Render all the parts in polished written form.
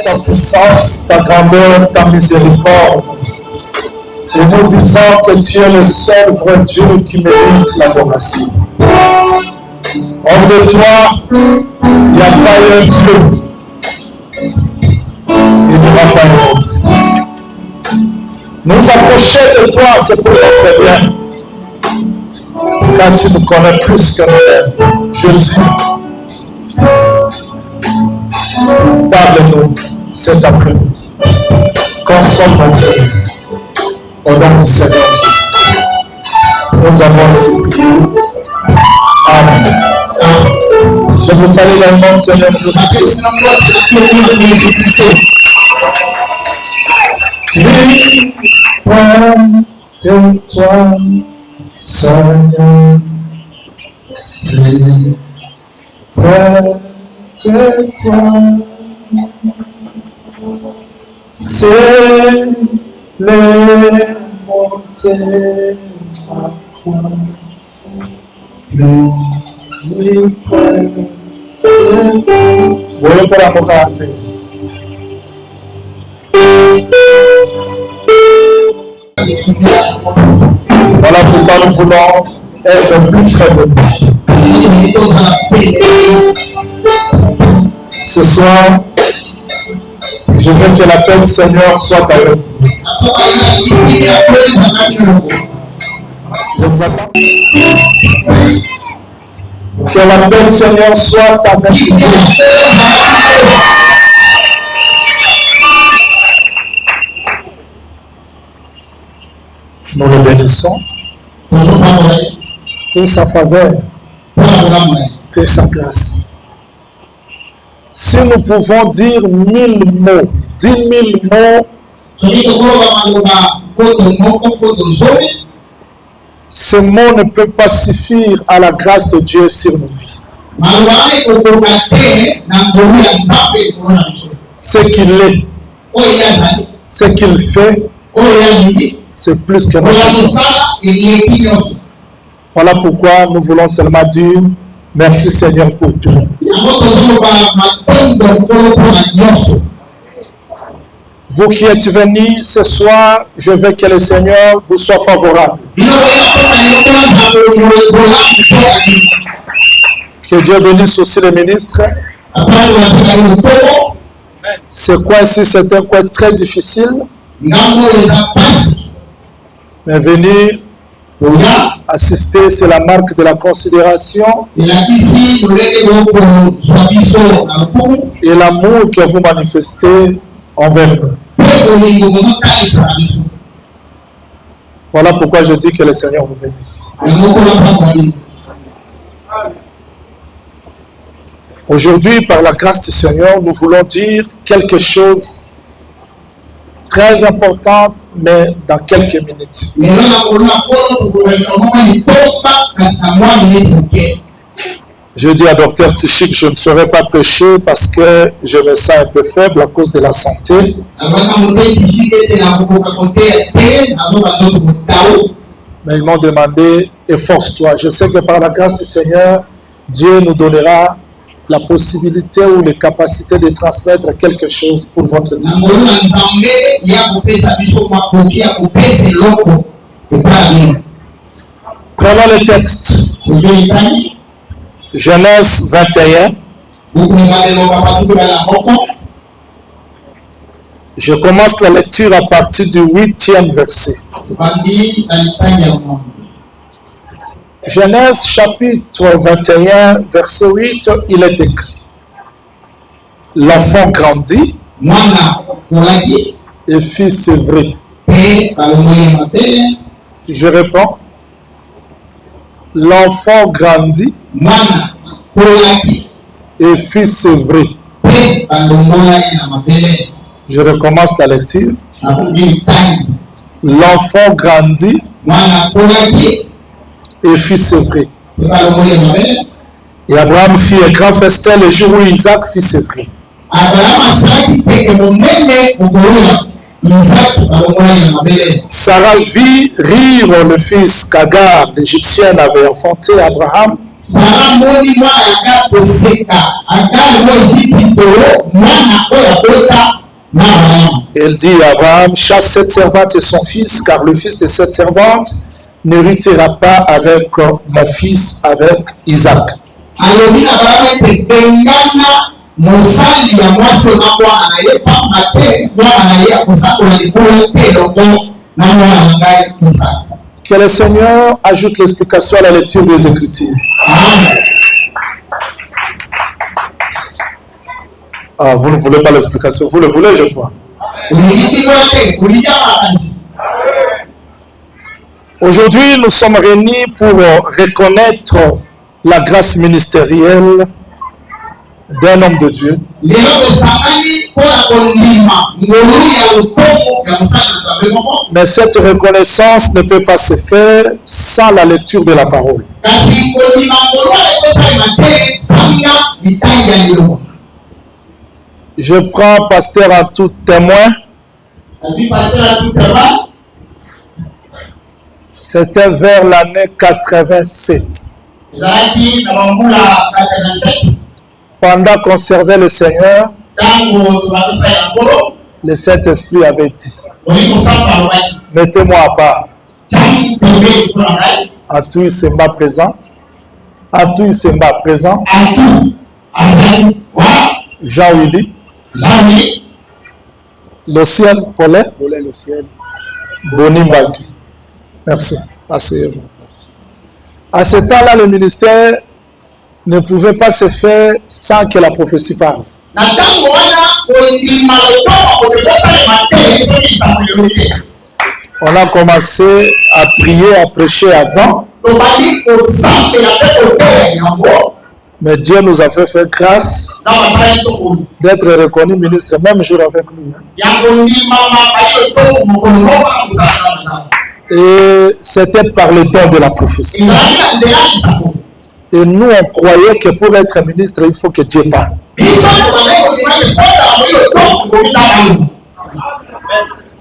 Ta puissance, ta grandeur, ta miséricorde. Et nous disons que tu es le seul vrai Dieu qui mérite l'adoration. Hors de toi, il n'y a pas un Dieu. Il n'y aura pas un autre. Nous approcher de toi, c'est pour notre bien. Car tu nous connais plus que nous. Jésus, parle-nous cet après-midi. Consomme notre vie. Au nom du Seigneur Jésus-Christ. Nous avons ainsi prié. Amen. Je vous salue dans le nom du Seigneur Jésus-Christ. Oui, tais-toi, Seigneur. Oui, tais-toi. C'est les montées à fond. Voglio per avvocati. Voilà pourquoi nous voulons être plus près de lui. Ce soir, je veux que la paix du Seigneur soit avec vous. Je vous attends. Que la paix du Seigneur soit avec vous. Nous le bénissons. Que sa faveur, que sa grâce. Si nous pouvons dire 1000 mots, 10 000 mots, ces mots ne peuvent pas suffire à la grâce de Dieu sur nos vies. Ce qu'il est, ce qu'il fait, c'est plus que notre. Voilà pourquoi nous voulons seulement dire merci Seigneur pour tout. Vous qui êtes venus ce soir, je veux que le Seigneur vous soit favorable. Que Dieu bénisse aussi les ministres. C'est quoi ici? C'est un coin très difficile. Mais venir assister, c'est la marque de la considération et l'amour que vous manifestez envers nous. Voilà pourquoi je dis que le Seigneur vous bénisse. Aujourd'hui, par la grâce du Seigneur, nous voulons dire quelque chose très important, mais dans quelques minutes. Je dis à Dr Tichik, je ne saurais pas prêcher parce que je me sens un peu faible à cause de la santé. Mais ils m'ont demandé, efforce-toi. Je sais que par la grâce du Seigneur, Dieu nous donnera la possibilité ou les capacités de transmettre quelque chose pour votre vie. Prenons le texte. Genèse 21. Je commence la lecture à partir du 8e verset. Genèse chapitre 21, verset 8, il est écrit: l'enfant grandit et fit sévrer. Je réponds: l'enfant grandit et fit sévrer. Je recommence la lecture. L'enfant grandit et fit sévrer. Et Abraham fit un grand festin le jour où Isaac fit sévrer. Sarah vit rire le fils qu'Agar, l'Égyptienne, avait enfanté à Abraham. Elle dit à Abraham: chasse cette servante et son fils, car le fils de cette servante n'héritera pas avec mon fils, avec Isaac. Que le Seigneur ajoute l'explication à la lecture des Écritures. Ah, vous ne voulez pas l'explication, vous le voulez, je crois. Aujourd'hui, nous sommes réunis pour reconnaître la grâce ministérielle d'un homme de Dieu. Mais cette reconnaissance ne peut pas se faire sans la lecture de la parole. Je prends pasteur en tout témoin. C'était vers l'année 87. Pendant qu'on servait le Seigneur, le Saint-Esprit avait dit: mettez-moi à part. Atou Semba présent. Atou Semba présent. Jean-Willy. Le ciel, Paulet. Le ciel. Boni Mbaki. Merci. Asseyez-vous. À ce temps-là, le ministère ne pouvait pas se faire sans que la prophétie parle. On a commencé à prier, à prêcher avant. Mais Dieu nous a fait grâce d'être reconnu ministre, même jour avec nous. Et c'était par le don de la prophétie. Et nous, on croyait que pour être ministre, il faut que Dieu parle.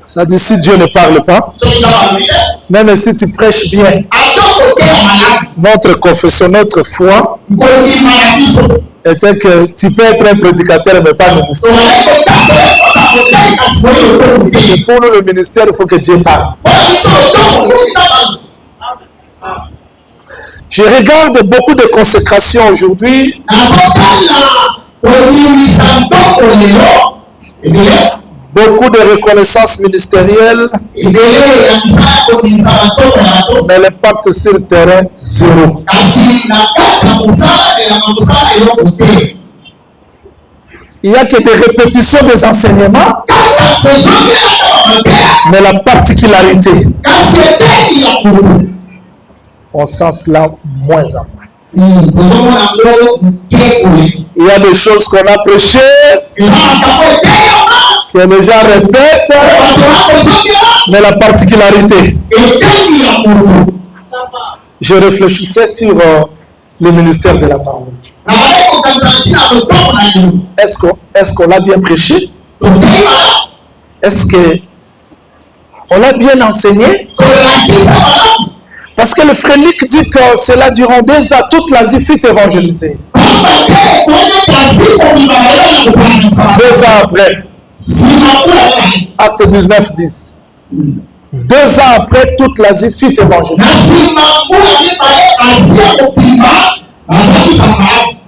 Ça dit, si Dieu ne parle pas, même si tu prêches bien, notre confession, notre foi, était que tu peux être un prédicateur, mais pas ministre. C'est pour nous le ministère, il faut que Dieu parle. Je regarde beaucoup de consécrations aujourd'hui. Beaucoup de reconnaissance ministérielle, mais l'impact sur le terrain, zéro. Il n'y a que des répétitions des enseignements, mais la particularité, on sent cela moins en moins. Il y a des choses qu'on a prêchées, que les gens répètent, mais la particularité. Je réfléchissais sur le ministère de la parole. Est-ce qu'on l'a bien prêché? Est-ce qu'on l'a bien enseigné? Parce que le frère Nick dit que cela durant 2 ans, toute l'Asie fut évangélisée. 2 ans après, Acte 19, 10. 2 ans après, toute l'Asie fut évangélisée.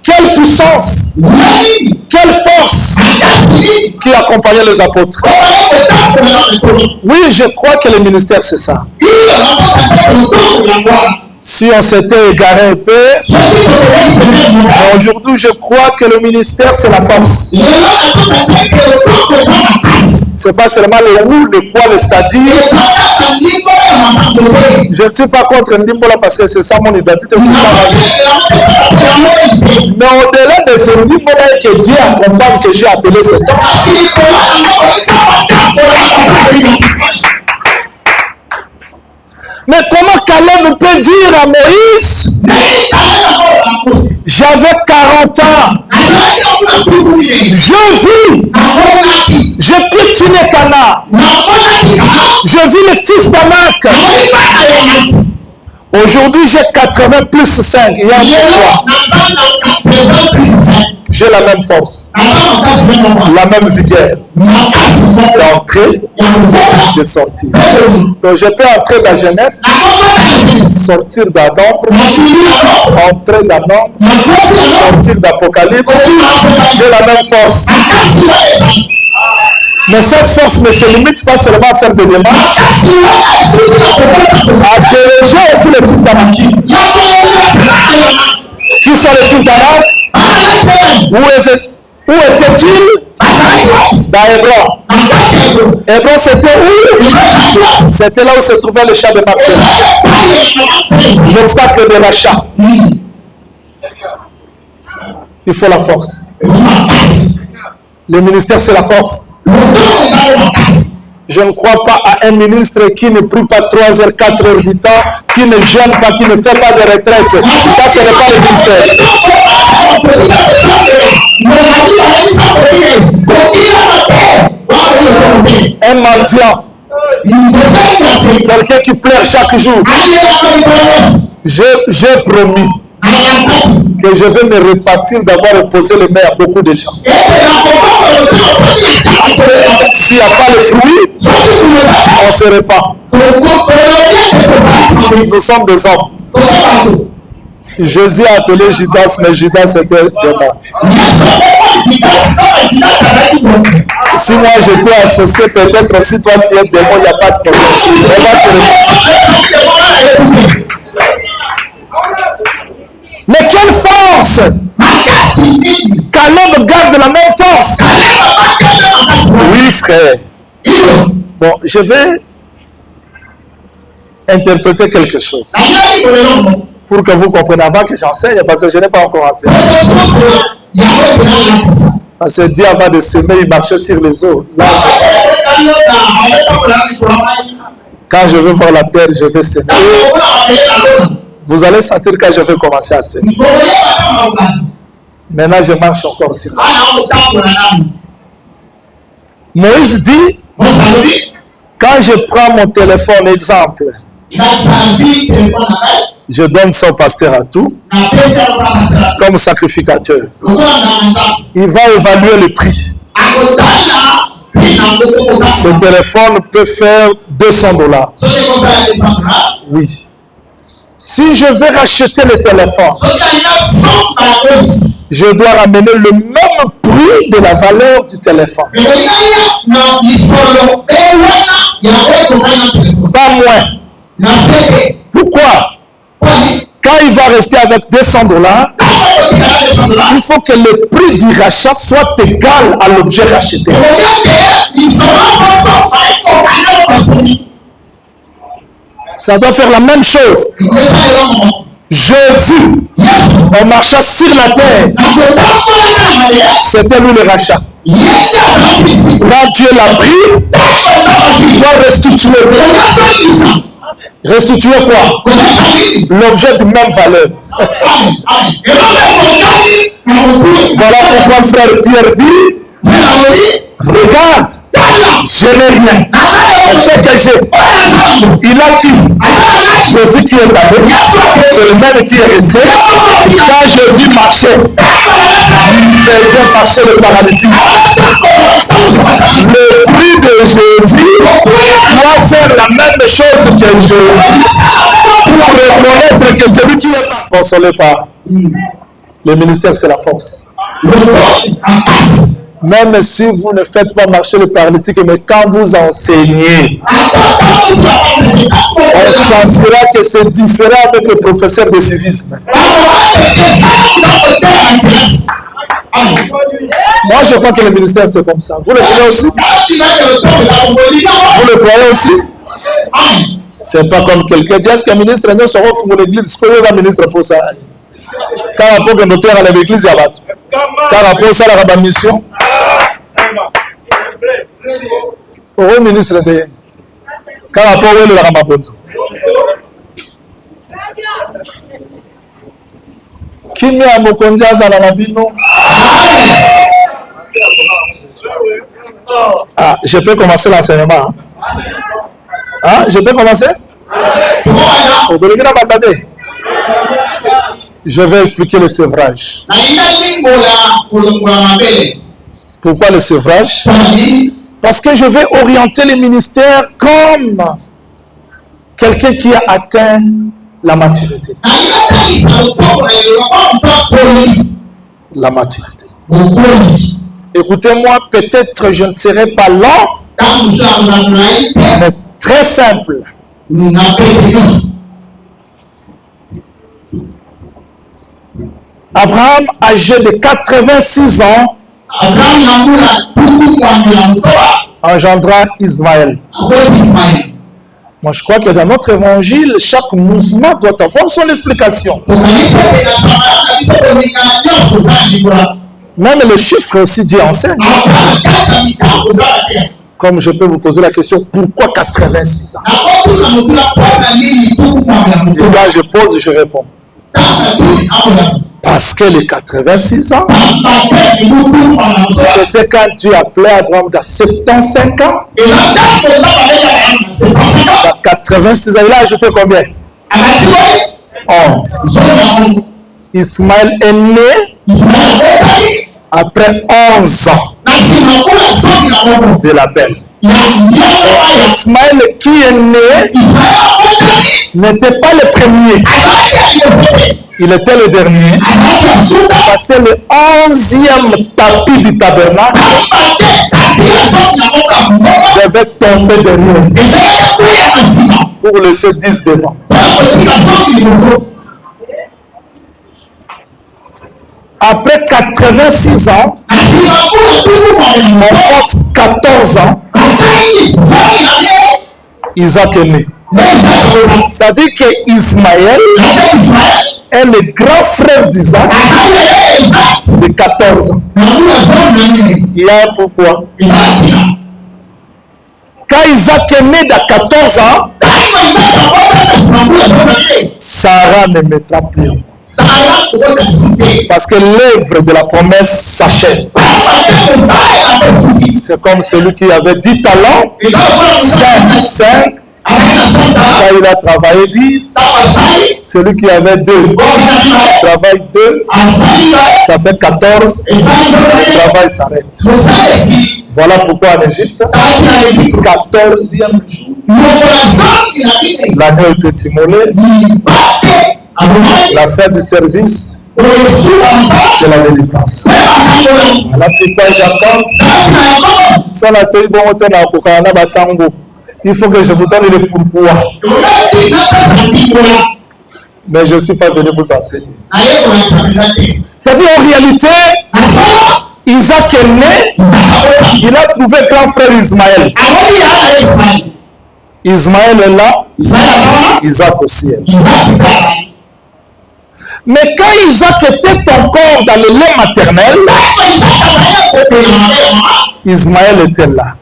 Quelle puissance, quelle force qui accompagnait les apôtres. Oui, je crois que le ministère, c'est ça. Si on s'était égaré un peu, aujourd'hui, je crois que le ministère, c'est la force. C'est pas seulement le où, le quoi, le c'est-à-dire. Je ne suis pas contre Ndimbola parce que c'est ça mon identité. Mais au-delà de ce Ndimbola que Dieu accompagne, que j'ai appelé cet homme. Mais comment Caleb peut dire à Moïse, j'avais 40 ans, je vis, je quitte Tinekana, je vis le fils d'Anak. Aujourd'hui j'ai 80 plus 5, il y a un quoi? J'ai la même force, la même vigueur d'entrer, de sortir. Donc je peux entrer dans la jeunesse, sortir d'Adam, entrer d'Adam, sortir d'Apocalypse. J'ai la même force. Mais cette force ne se limite pas seulement à faire des démarches, à déléger aussi les fils d'Anaki. Qui sont les fils d'Anak? Où était-il? Dans Hébron. Hébron, c'était où? C'était là où se trouvait le chat de Macpéla. L'obstacle de rachat. Il faut la force. Le ministère, c'est la force. Je ne crois pas à un ministre qui ne prie pas 3 heures, 4 heures du temps, qui ne jeûne pas, qui ne fait pas de retraite. Ça, ce n'est pas le ministère. Un mendiant, quelqu'un qui pleure chaque jour. J'ai promis que je vais me repartir d'avoir reposé les mains à beaucoup de gens. S'il n'y a pas le fruit, on se répand. Nous sommes des hommes. Jésus a appelé Judas, mais Judas était démon. Si moi j'étais associé, peut-être si toi tu es démon, il n'y a pas de problème. Mais quelle force! Caleb garde la même force. Oui, frère. Bon, je vais interpréter quelque chose pour que vous compreniez avant que j'enseigne, parce que je n'ai pas encore enseigné. Parce que Dieu, avant de s'aimer, il marchait sur les eaux. Là, quand je veux voir la terre, je vais s'aimer. Vous allez sentir quand je vais commencer à s'aimer. Maintenant, je marche encore sur la terre. Moïse dit, quand je prends mon téléphone, exemple, je donne son pasteur à tout comme sacrificateur. Il va évaluer le prix. Ce téléphone peut faire $200. Oui. Si je vais racheter le téléphone, je dois ramener le même prix de la valeur du téléphone. Pas moins. Pourquoi? Quand il va rester avec $200, il faut que le prix du rachat soit égal à l'objet racheté. Ça doit faire la même chose. Jésus, en marchant sur la terre, c'était lui le rachat. Quand Dieu l'a pris, il doit restituer. Restituer quoi? L'objet de même valeur. Voilà pourquoi frère Pierre dit, regarde, je n'ai rien. Ce que j'ai, il a qui? Jésus qui est allé, c'est le même qui est resté. Quand Jésus marchait, il faisait marcher le paralytique. Le prix de Jésus doit faire la même chose que Jésus pour reconnaître que celui qui est pas consolé par le ministère, c'est la force. Même si vous ne faites pas marcher le paralytique, mais quand vous enseignez, on sentira que c'est différent avec le professeur de civisme. Moi, je crois que le ministère, c'est comme ça. Vous le voyez aussi? Vous le croyez aussi? C'est pas comme quelqu'un dit, est-ce qu'un ministre ne sera pas pour l'église? Est-ce qu'il y a un ministre pour ça? Quand on peut que notaire à l'église, il y a battu. Quand on peut ça, la mission. Au ministre de quand on peut la ramaponza. Qui met à Mokondia à la Rabino? Ah, je peux commencer l'enseignement. Hein? Je peux commencer? Je vais expliquer le sevrage. Pourquoi le sevrage? Parce que je vais orienter le ministère comme quelqu'un qui a atteint la maturité. La maturité. Écoutez-moi, peut-être je ne serai pas lent, mais très simple. Abraham, âgé de 86 ans, engendra Ismaël. Moi, je crois que dans notre évangile, chaque mouvement doit avoir son explication. Même le chiffre aussi Dieu enseigne. Comme je peux vous poser la question, pourquoi 86 ans? Et là, je pose et je réponds. Parce que les 86 ans, c'était quand Dieu appelait Abraham dans 75 ans. Dans 86 ans, il a ajouté combien? 11. Ismaël est né après 11 ans de l'appel. Ismaël qui est né n'était pas le premier. Il était le dernier. Parce que le 11e tapis du tabernacle devait tomber derrière pour laisser 10 devant. Après 86 ans, on compte 14 ans, Isaac est né. C'est-à-dire que Ismaël est le grand frère d'Isaac de 14 ans. Il y a un pourquoi. Quand Isaac est né de 14 ans, Sarah ne mettra plus en. Parce que l'œuvre de la promesse s'achève. C'est comme celui qui avait 10 talents, 5. Quand il a travaillé 10, celui qui avait 2 travaille 2, ça fait 14, le travail s'arrête. Voilà pourquoi en Égypte, 14e jour, l'agneau était immolé, la fin du service, C'est la délivrance. La pourquoi Jacob, sans la paix, bon, il faut que je vous donne le pourquoi. Mais je ne suis pas venu vous enseigner. C'est-à-dire en réalité, Isaac est né, il a trouvé grand frère Ismaël. Ismaël est là, Isaac aussi est là. Mais quand Isaac était encore dans le lait maternel, Ismaël était là.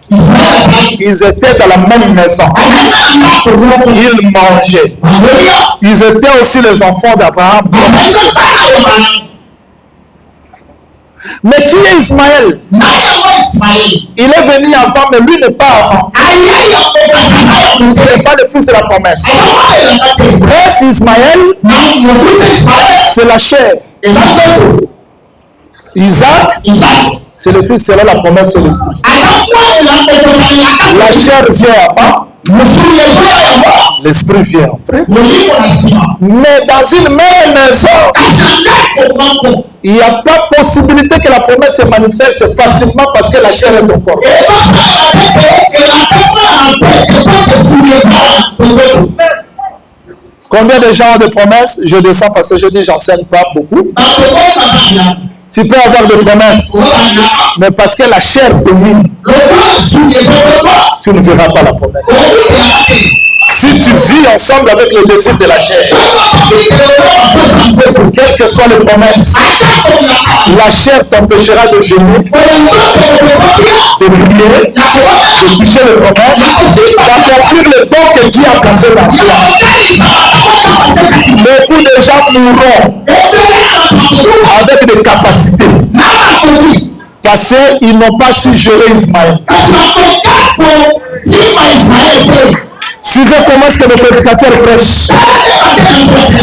Ils étaient dans la même maison. Ils mangeaient. Ils étaient aussi les enfants d'Abraham. Mais qui est Ismaël? Il est venu avant, mais lui n'est pas avant. Il n'est pas le fils de la promesse. Bref, Ismaël, c'est la chair. Isaac, c'est le fils selon la promesse, c'est l'esprit. La chair vient avant, l'esprit vient après. Mais dans une même maison, il n'y a pas possibilité que la promesse se manifeste facilement parce que la chair est au corps. Combien de gens ont des promesses? Je descends parce que je dis j'enseigne pas beaucoup. Tu peux avoir des promesses, mais parce que la chair domine, tu ne verras pas la promesse. Si tu vis ensemble avec les désirs de la chair, quelles que soient les promesses, la chair t'empêchera de jeûner, de prier, de toucher les promesses, d'accomplir le don que Dieu a placé dans toi. Beaucoup de gens mourront avec des capacités parce qu'ils n'ont pas su gérer Ismaël. Suivez comment est-ce que le prédicateur prêche.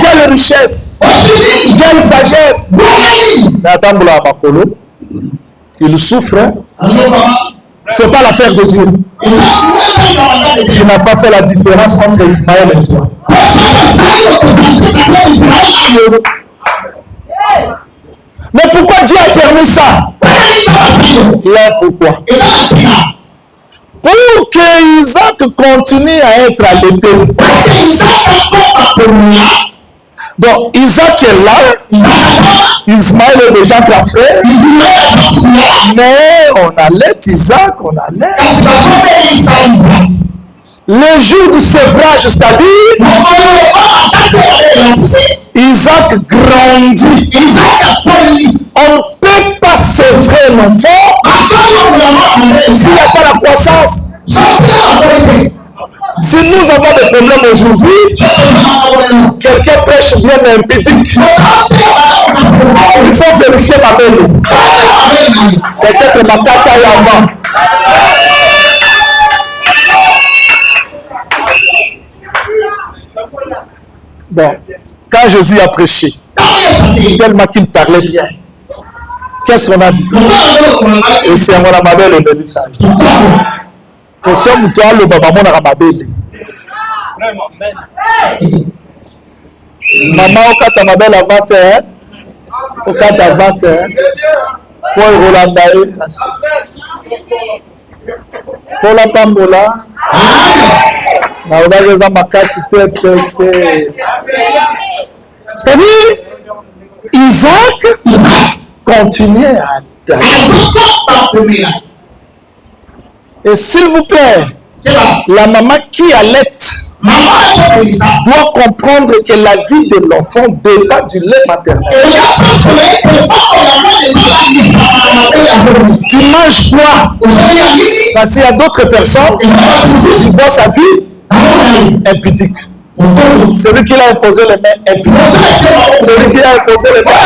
Quelle richesse, quelle sagesse. Mais attends, il souffre. C'est pas l'affaire de Dieu. Tu n'as pas fait la différence entre Ismaël et toi. Mais pourquoi Dieu a permis ça? Il y a un pourquoi. Pour que Isaac continue à être allaité. Donc Isaac est là, Ismaël est déjà grand frère, mais on allait Isaac, on allait. Le jour du sevrage, c'est-à-dire Isaac grandit. On ne peut pas sevrer l'enfant s'il n'y a pas la croissance. Si nous avons des problèmes aujourd'hui, quelqu'un prêche bien un pédic. Il faut vérifier ma belle. Peut-être ma tata est en bas. Bon, quand Jésus a prêché, tellement qu'il parlait bien, qu'est-ce qu'on a dit? Et c'est mon amabelle et Mélissa. Pour ça, nous devons le baba mon amabelle. Maman, au cas ma belle à 21, au cas à 21, pour Rolandae, pour la Pambola, c'est-à-dire, Isaac continuait à et s'il vous plaît, la maman qui allait doit comprendre que la vie de l'enfant dépend du lait maternel. Tu manges quoi? Parce qu'il y a d'autres personnes qui voient sa vie impudique. Celui qui a imposé les mains impudiques. Celui qui a imposé les mains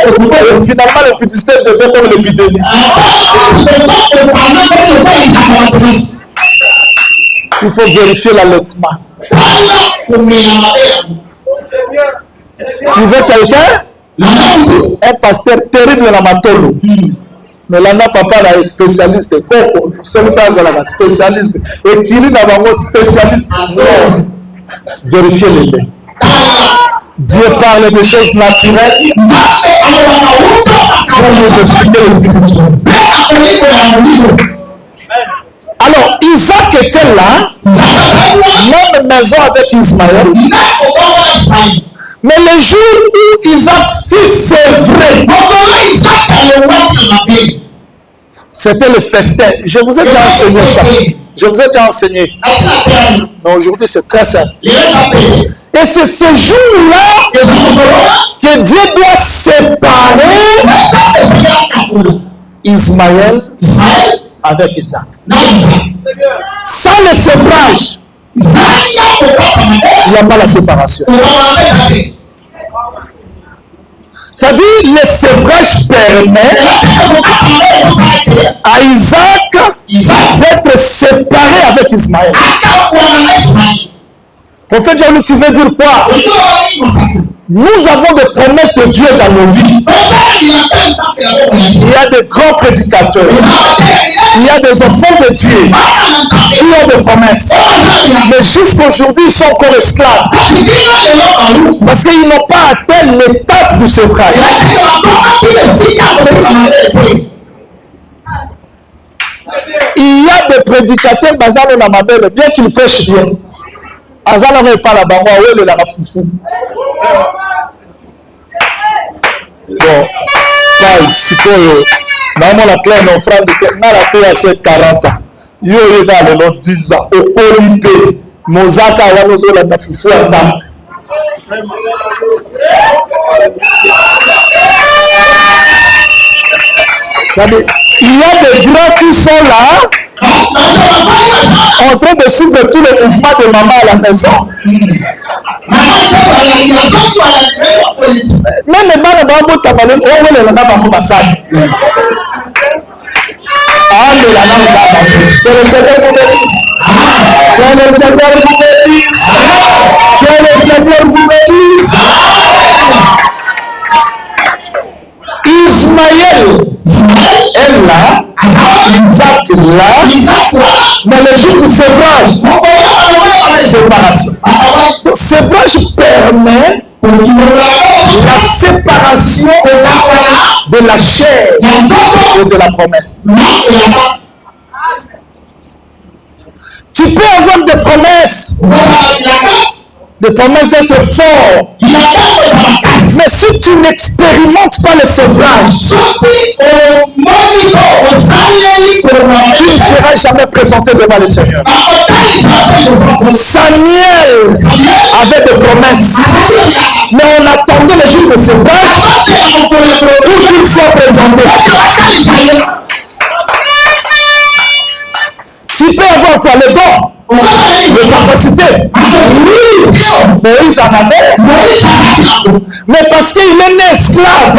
impudiques. Finalement, l'impudicité devient comme l'épidémie. Il faut vérifier l'allaitement. Tu veux quelqu'un? Un pasteur terrible dans ma tolo. Mais là, papa est spécialiste. Celui qui est spécialiste. Et qui est spécialiste. Non. Vérifiez les mains. Dieu parle de choses naturelles. Pour nous expliquer les spirituels. Alors, Isaac était là, même maison avec Ismaël. Mais le jour où Isaac fut sévré, c'était le festin. Je vous ai déjà enseigné ça. Je vous ai déjà enseigné. Mais aujourd'hui, c'est très simple. Et c'est ce jour-là que Dieu doit séparer Ismaël avec Isaac. Sans le sévrage, il n'y a pas la séparation. C'est-à-dire, le sévrage permet à Isaac d'être séparé avec Ismaël. Prophète Jean-Louis, tu veux dire quoi? Nous avons des promesses de Dieu dans nos vies. Il y a des grands prédicateurs. Il y a des enfants de Dieu qui ont des promesses. Mais jusqu'aujourd'hui, ils sont encore esclaves. Parce qu'ils n'ont pas atteint l'étape du sévrage. Il y a des prédicateurs basés dans ma belle, bien qu'ils prêchent bien. Azala va pas là-bas, moi, oui, la foufou. Bon, c'est quoi, maman la clé, mon frère, on a la clé à ses 40 ans. Yo, il va aller 10 ans. Au Colipé, Mozaka, on a la foufou à temps. Il y a des grands qui sont là, en train de suivre tous les mouvements de maman à la maison. Même les gens ne vont pas parler, on veut les gens pour passer. Ah, mais la langue va passer. Que le Seigneur vous bénisse. Que le Seigneur vous bénisse. Que le Seigneur vous bénisse. Ismaël est là, Isaac là, mais le jour du sévrage, séparation. Le sévrage permet la séparation de la chair et de la promesse. Tu peux avoir des promesses d'être fort. Mais si tu n'expérimentes pas le sévrage, tu ne seras jamais présenté devant le Seigneur. Samuel avait des promesses, mais on attendait le jour de sévrage pour qu'il soit présenté. Tu peux avoir quoi? Le don, les capacités. Oui, Moïse en avait. Mais parce qu'il est né esclave,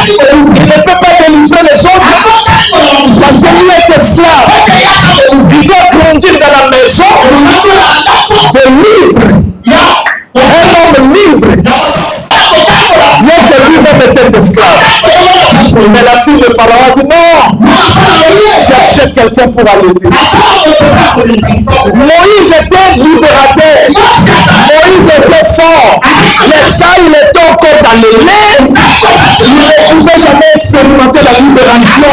il ne peut pas délivrer les autres. Parce qu'il est esclave. Il doit grandir dans la maison de libre. Un homme libre. Bien que lui-même était esclave. Mais la fille de Pharaon a dit non, cherchez quelqu'un pour l'aider. Moïse était libérateur. Moïse était fort. Mais ça, il était encore dans le lait. Il ne pouvait jamais expérimenter la libération.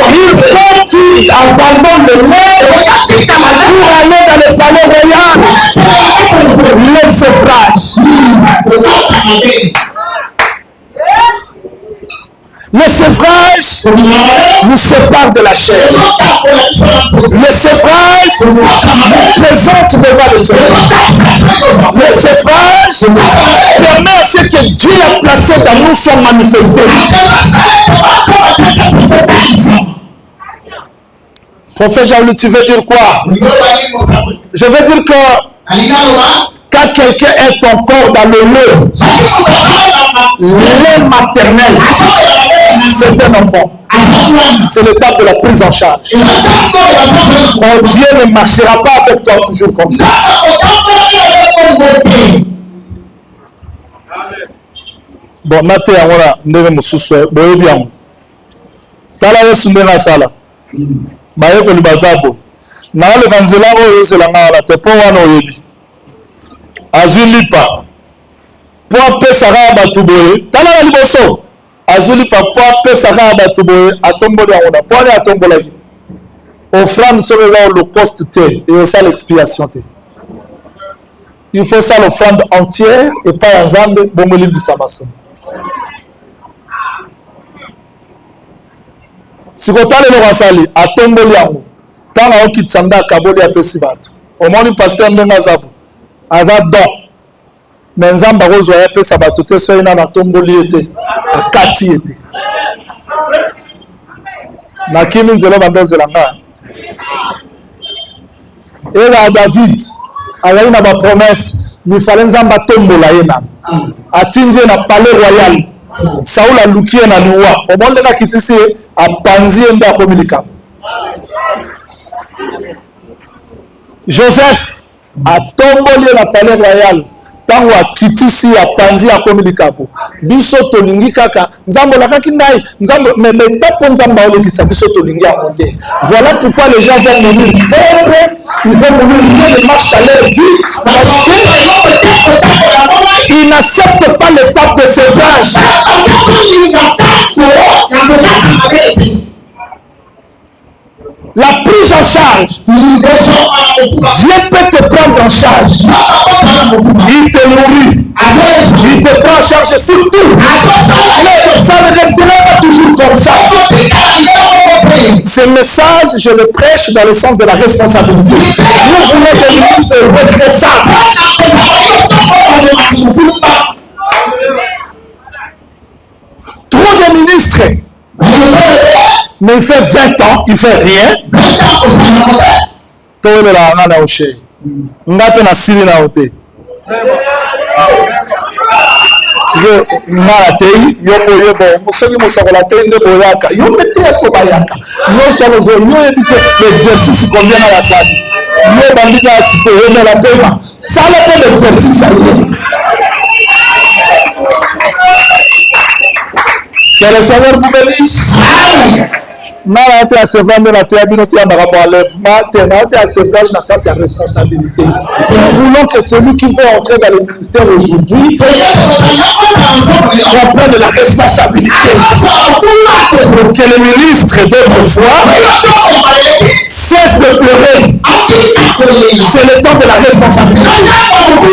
Il faut qu'il abandonne le lait pour aller dans le palais royal. Le sévrage. Le sévrage nous sépare de la chair. Le sévrage présente devant le Seigneur. Le sévrage permet à ce que Dieu a placé dans nous soit manifesté. Prophète Jean-Louis, tu veux dire quoi? Je veux dire que quand quelqu'un est encore dans le lait maternel, c'est un enfant. C'est l'étape de la prise en charge. Oh, Dieu ne marchera pas avec toi toujours comme ça. Bon, maintenant, voilà, nous devons nous soucier. Bien. Ça là, c'est une sala. Maïe que le bazabo. Na le vanzela o c'est la mala te po wana oyebi. Azulipa. Pour pesara batuboye. Tala la liboso. Azulipa pour pesara batuboye. Atomboli aona. Pour aller atombola. Offrande sur les holocaustes et aussi l'expiation. Il faut ça l'offrande entière et pas ensemble. Bomoli bisamason. Si vous avez le Rasali, à Tomboliango, tant à Okitsanda, Kaboli a Pessibato. Au moins, le pasteur Ndengazabu, Azadon, mais Nzamba Rose a Pessabato, Tessoina, à Tomboli était, à Kati était. Nakimi Nzelo Bandozelanga. Et là, David, il y a une promesse, il fallait Nzamba Tombola Yena. A Tinje na palais royal. Saoul a loukié na loi. Au monde na kitisi a panzi enda communicable. Joseph a tomboli na palais royal. Tango a kitisi a panzi a communicable. Biso tolingi kaka. Nzambo la kaki ndai. Nzambo mais tapo nzamba ole kisa biso tolingi a monter. Voilà pourquoi les gens viennent mourir. Ils vont mourir de marche à leur vie. Ils n'acceptent pas l'étape de ces âges. La prise en charge. Dieu peut te prendre en charge. Il te nourrit. Il te prend en charge sur tout. Mais ça ne restera pas toujours comme ça. Ce message, je le prêche dans le sens de la responsabilité. Nous voulons des ministres responsables. Trop de ministres. Mais il fait 20 ans, il ne fait rien. Tout le monde a oché. On a fait la Syrie na oté. Naraté, yoko yoko, musogi musakola tende boyaka. Yo mete yako bayaka. Yo salozo, yo évite l'exercice combien na la salle. Yo bandika asipo, yo na la pema. Ça la peine d'exercice à lui. Que le Seigneur vous bénisse. Nala te asevage na te abino te amara enlèvement, te na te asevage na ça c'est la responsabilité. Nous voulons que celui qui veut entrer dans le ministère aujourd'hui comprenne la responsabilité. Que le ministre d'autrefois cesse de pleurer. C'est le temps de la responsabilité.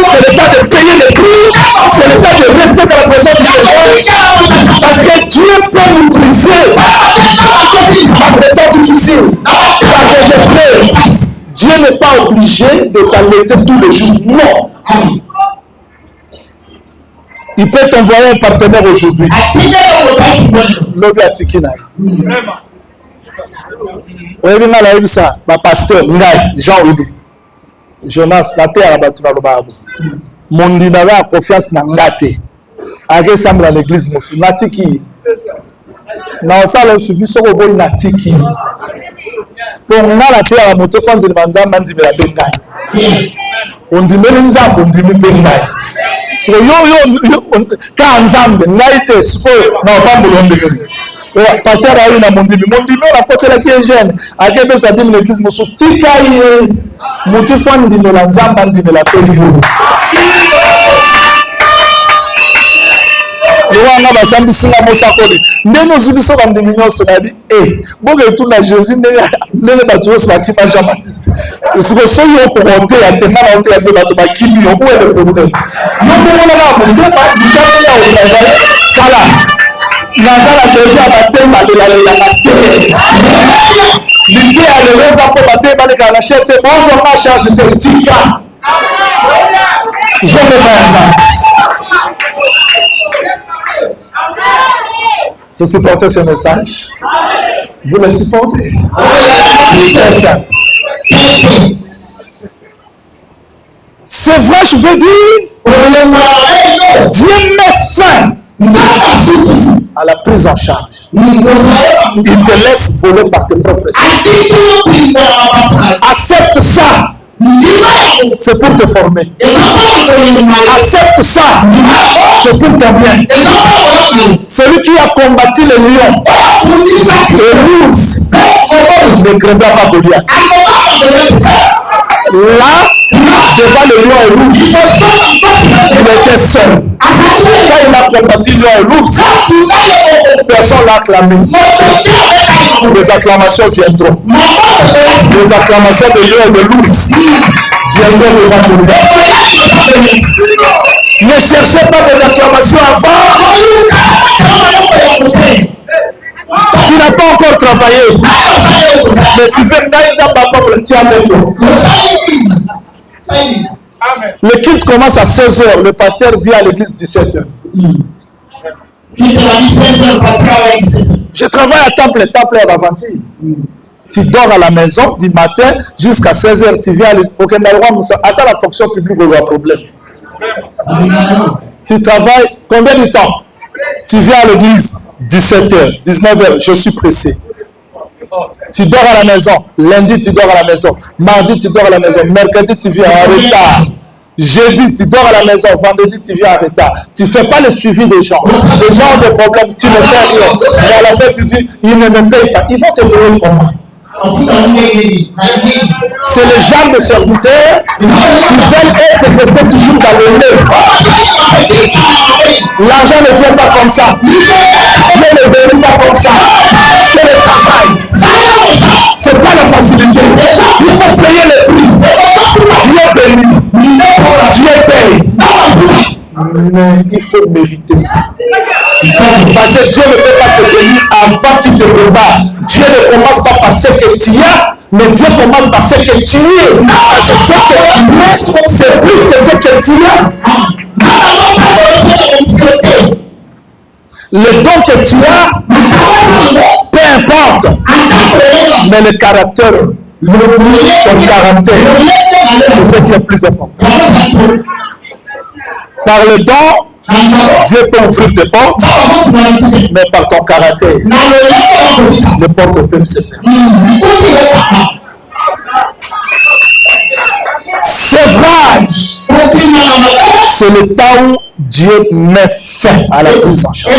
C'est le temps de payer les prix. C'est le temps de rester dans la présence du Seigneur. Parce que Dieu peut nous briser. Par des temps difficiles, par des épreuves. Dieu n'est pas obligé de t'allaiter tous les jours. Non. Il peut t'envoyer un partenaire aujourd'hui. L'objet à Tikina. Oui, mais ça, ma pasteur, Jean-Willy, Jonas, la terre à battu dans le barbe. Mon dinara a confiance dans l'ate. Agé semble à l'église, monsieur. Natiki. Na osala suivi soko boyi na tiki pour ngala te ya moto fanzi banda mandi bela bengai ondimeli nzambo ndimi bengai so yo ka nzambe ngai te siko na opambulo ndekeli pasteur ayi na mondimi na kotela ki jeune akebe sa dim l'église mosu tika ye moto fanzi ndimela nzamba ndimela peyo Yoanga basambi singa mosakoli ndeno zibiso bandimi nyonso na bi boke tu na Jésus ndenge bato nyonso bakima Jean Baptiste siko so yo kokote ya tenga na ote ya de bato bakimi yo uwe le problème yo komona na bonde ba bijana ya ola kala nazala deja batemba de la terre l'idée à le reza pour batemba de la chete bonjour ma charge de tika je me mets Vous supportez ce message? Vous le supportez? C'est vrai, je veux dire, Dieu met fin à la prise en charge. Il te laisse voler par tes propres yeux. Accepte ça. C'est pour te former. Accepte ça. C'est pour ton bien. Celui qui a combattu le lion et l'ours ne craindra pas Goliath. Là, devant le lion et l'ours, Il était seul. Quand il a combattu lion et l'ours, personne l'a acclamé. Les acclamations viendront. Les acclamations de lion et de l'ours viendront devant vous. Ne cherchez pas des acclamations avant. Tu n'as pas encore travaillé. Mais tu veux tu as fait quoi? Le culte commence à 16h. Le pasteur vient à l'église 17h. Je travaille à Temple à Bavanti. Tu dors à la maison du matin jusqu'à 16h. Tu viens à l'église. Attends, la fonction publique, on a un problème. Tu travailles combien de temps? Tu viens à l'église 17h, 19h, je suis pressé. Tu dors à la maison. Lundi, tu dors à la maison. Mardi, tu dors à la maison. Mercredi, tu viens en retard. Jeudi, tu dors à la maison. Vendredi, tu viens en retard. Tu ne fais pas le suivi des gens. Les gens ont des problèmes, tu ne fais rien. Et à la fin, tu dis, ils ne me payent pas. Ils vont te payer comment? C'est le genre de serviteurs qui veulent être testés toujours dans le nez. L'argent ne vient pas comme ça. Dieu ne vient pas comme ça. C'est le travail. C'est pas la facilité. Il faut payer le prix. Dieu bénit. Dieu paye. Mais il faut mériter ça. Parce que Dieu ne peut pas te bénir avant qu'il te prépare. Dieu ne commence pas par ce que tu as, mais Dieu commence par ce que tu es. Parce que ce que tu es, c'est plus que ce que tu as. Le don que tu as, peu importe. Mais le caractère, ton caractère, c'est ce qui est plus important. Par le don, Dieu peut ouvrir des portes, mais par ton caractère, les portes peuvent se fermer. Sevrage, c'est le temps où Dieu met fin à la prise en charge.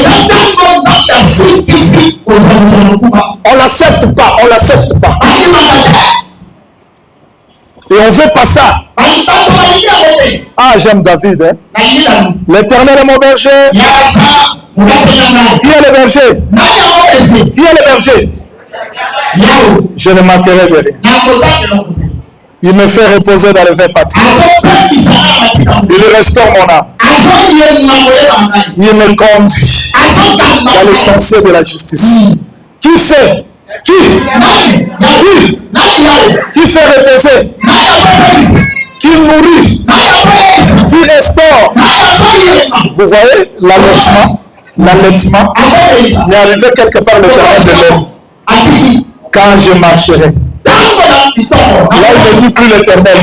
On l'accepte pas, on l'accepte pas. Et on ne veut pas ça. Ah, j'aime David. Hein? L'Éternel est mon berger. Qui est le berger? Qui est le berger? Je ne manquerai de rien. Il me fait reposer dans le vin pâtis. Il restaure mon âme. Il me conduit dans le sentier de la justice. Qui fait? Qui fait reposer? Qui nourrit? Qui restaure? Vous voyez l'allaitement est arrivé quelque part le terrain de l'Est. Quand je marcherai. Là, il ne dit plus l'Éternel.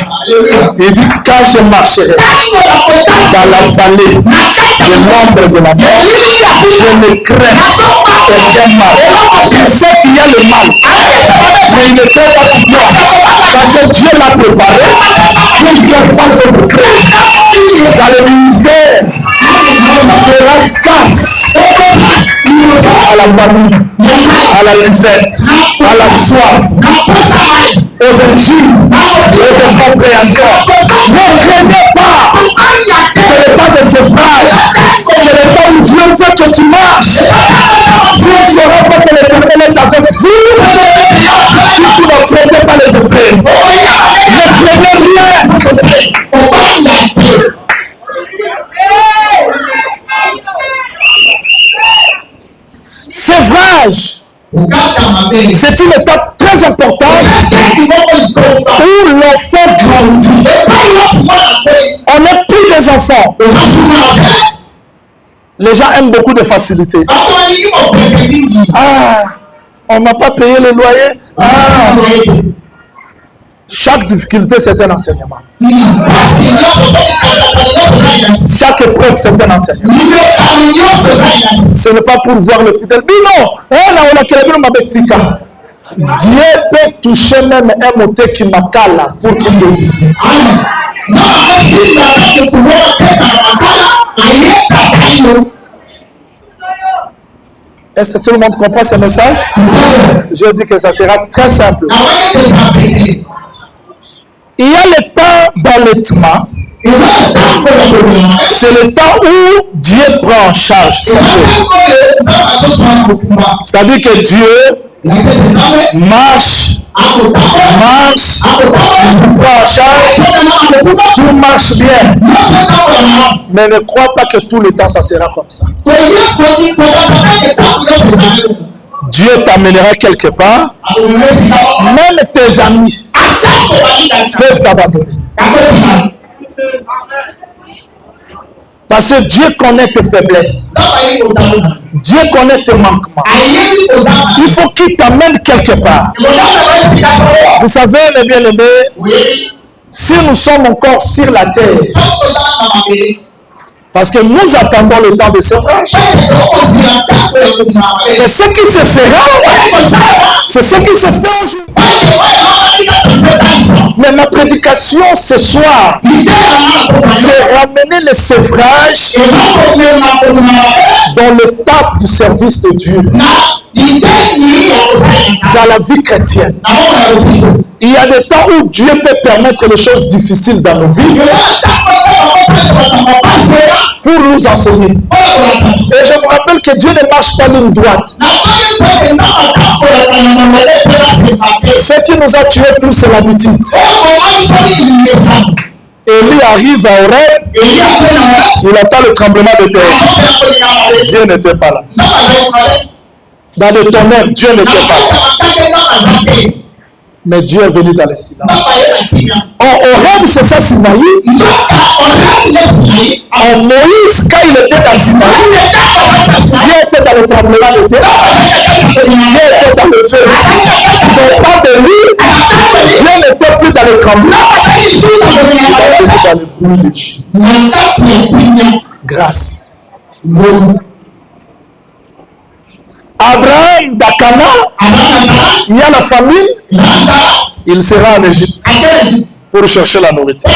Il dit quand je marcherai dans la vallée de l'ombre de la mort, je ne crains aucun mal. Il sait qu'il y a le mal, mais il ne craint pas tout moi. Parce que Dieu l'a préparé pour faire face aux craintes. Dans le ministère, il fera face à la famille, à la disette, à la soif, aux injures, aux incompréhensions. Ne craignez pas. C'est le temps de sevrage. C'est le temps où Dieu veut que tu marches. Tu ne sauras pas que l'Éternel est avec vous. Si tu ne frottais pas les épées, ne craignez rien. Sevrage, c'est une étape très importante où l'enfant grandit. On n'est plus des enfants. Les gens aiment beaucoup de facilité. Ah, on n'a pas payé le loyer. Ah. Chaque difficulté, c'est un enseignement. Chaque épreuve, c'est un enseignement. Ce n'est pas pour voir le fidèle. Mais non, Dieu peut toucher même un moté qui m'a calé pour qu'il le visite. Est-ce que tout le monde comprend ce message? Je dis que ça sera très simple. Il y a le temps d'allaitement C'est le temps où Dieu prend en charge. C'est-à-dire que Dieu marche, il prend en charge, tout marche bien. Mais ne crois pas que tout le temps ça sera comme ça. Dieu t'amènera quelque part, même tes amis peuvent t'abandonner. Parce que Dieu connaît tes faiblesses. Dieu connaît tes manquements. Il faut qu'il t'amène quelque part. Vous savez, mes bien-aimés, si nous sommes encore sur la terre, parce que nous attendons le temps de sevrage. Et ce qui se fera, c'est ce qui se fait aujourd'hui. Mais ma prédication ce soir, c'est ramener le sevrage dans l'étape du service de Dieu, dans la vie chrétienne. Il y a des temps où Dieu peut permettre les choses difficiles dans nos vies pour nous enseigner. Et je vous rappelle que Dieu ne marche pas ligne droite. Ce qui nous a tués plus, c'est l'habitude. Élie arrive à Horeb, il attend le tremblement de terre. Dieu n'était pas là. Dans le tonnerre, Dieu n'était pas là. Mais Dieu est venu dans le silence. Horeb, c'est ça Sinaï. En Moïse, quand il était dans Sinaï, Dieu était dans le tremblement de terre. Dieu était dans le feu. Mais pas de lui, Dieu n'était plus dans le tremblement. Il est venu dans le bruit de Dieu. Grâce. Abraham d'Akana, il y a la famine, il sera en Égypte pour chercher la nourriture.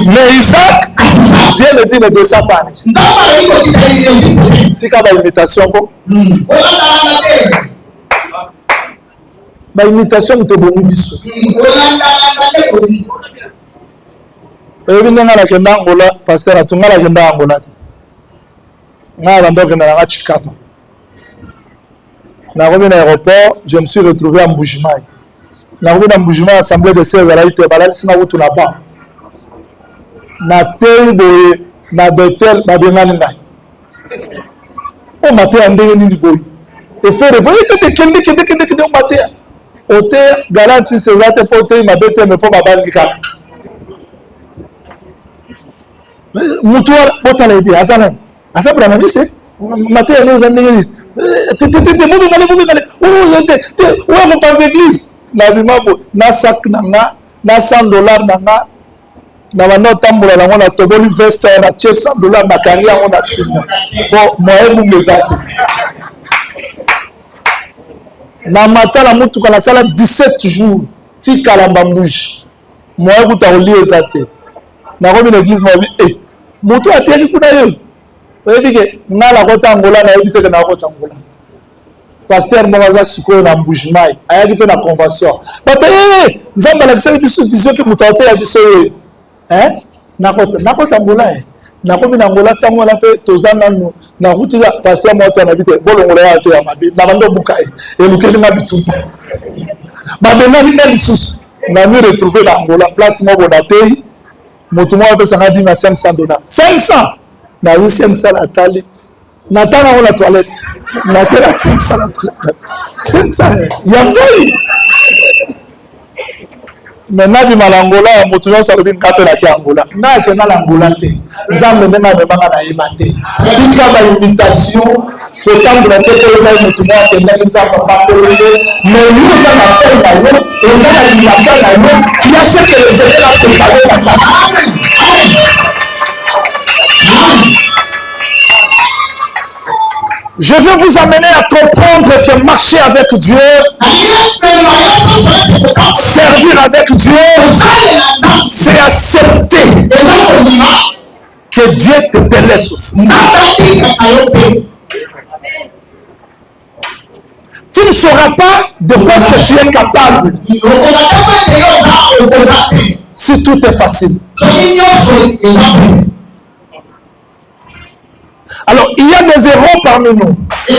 Mais Isaac, Dieu le dit ne descend pas en Égypte. C'est comme une imitation. Une imitation de bon biso. Et bien on a kenda Angola, pasteur atunga la kenda Angola. Na bando kenda na Chicago. Na remis à l'aéroport, je me suis retrouvé à Mbujimai. Na remis à Mbujimai, assemblée de sœurs à la UT Balal, sina wutu na ba. Na tei de na betel babengani ngai. O maté andenge ni boy. Et faire voyez que kende o maté. Ote garantie ces autres potes ma betel me po babangi ka. Mutuar botale bi azana. Asa brana viste. Maté les andenge na sac na $100 na bana tambola lango na toboli veste na $100 na kangi yango na sima po moyebu mezaki na matala mutuka na sala 17 jours tikala mbambuji moyebu ta oli ezate na komi na église moyebi mutu ateli kuna yo oyebi nga la kota Angola na yebi teke na kota Angola pasteur Moraza sikoyo na Mbujimai ayaki mpe na convention bato nzambe alakisaki biso vision ke moto ate ya biso oyo nakota Angola nakomi na Angola ntango wana mpe toza nanu nakuti pasteur moko na bite bolongola ya te ya mabe na bando buka elukeli nga bitumba babengaki nde lisusu na mi retrouvé na Angola place moko na tei moto moko apesanga dimi ya $500 500 na 800 la tali natana on la toilette na tela 500 la toilette 500 yangai maintenant bi malangola ya moto yo salobi ngate la ki Angola na ke na Angola te nzambe ndena be banga na yebate tika ba invitation ko tambola te ko na moto mo ke na nzambe ba ko mais nous ça na pelle na yo et ça na di la pelle na yo tu as ce que le Seigneur a préparé la place. Je vais vous amener à comprendre que marcher avec Dieu, servir avec Dieu, c'est accepter que Dieu te délaisse aussi. Tu ne sauras pas de quoi ce que tu es capable si tout est facile. Alors, il y a des héros parmi nous. Il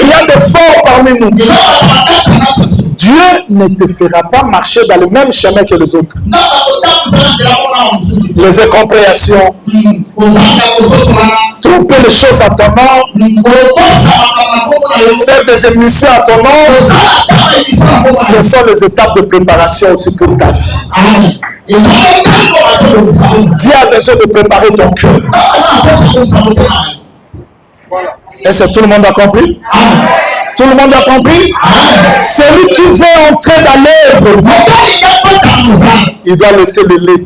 y a des forts parmi nous. Dieu ne te fera pas marcher dans le même chemin que les autres. Les incompréhensions, tromper les choses à ton nom, faire des émissions à ton nom, ce sont les étapes de préparation aussi pour ta vie. Dieu a besoin de préparer ton cœur. Est-ce que tout le monde a compris? Tout le monde a compris? Celui qui veut entrer dans l'œuvre, il doit laisser le lait.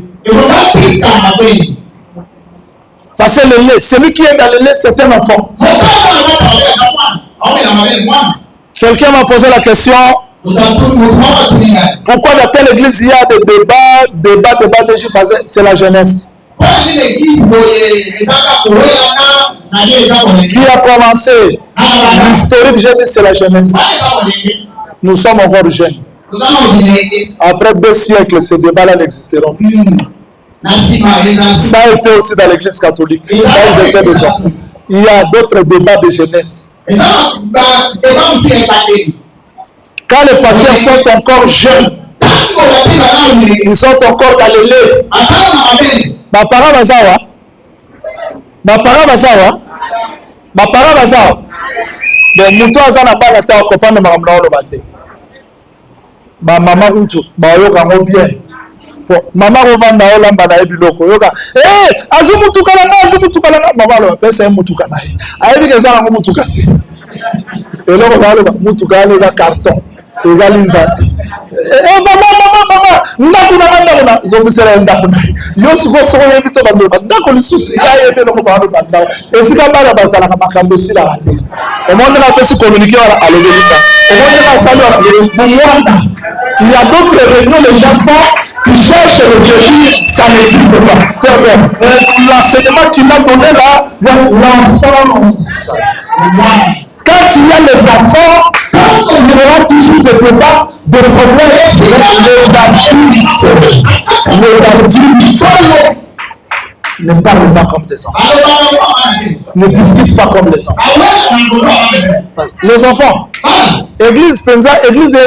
Parce que le lait, celui qui est dans le lait, c'est un enfant. Quelqu'un m'a posé la question, pourquoi dans telle église il y a des débats, c'est la jeunesse. Qui a commencé l'historique, j'ai dit, c'est la jeunesse. Nous sommes encore jeunes. Après 2 siècles, ces débats-là n'existeront plus. Ça a été aussi dans l'église catholique. Là, ils étaient des enfants. Il y a d'autres débats de jeunesse. Quand les pasteurs sont encore jeunes, ils sont encore dans le lait. Ma parole bazawa. Donc, muto azana bana ta kopana makamna olo bate. Ba mama utu, ba yoka ngo bien. Mama rovanda olamba na ebiloko yoka. Azumutuka na mama lo pesa mutuka na. Ayebi keza ngo mutuka te. Eloko ba lo mutuka le za carton. Eza linzati. Mama, ndakuna zombisela ndakuna. Yosuko soko yebito bando ndako lisusu ya yebe no ba no bando. Esika bana basala ka makambo sila rate. Omonde na pesi communiquer wala alebelika. Omonde na sali wala Rwanda. Il y a d'autres réunions, les gens font qui cherchent le défi, ça n'existe pas. L'enseignement qu'il a donné là, l'enfance. Quand il y a les enfants, il y aura toujours des débats, des problèmes. Les adultes ne parlent pas comme des enfants. Ne discutent pas comme les enfants. Les enfants. Église, église,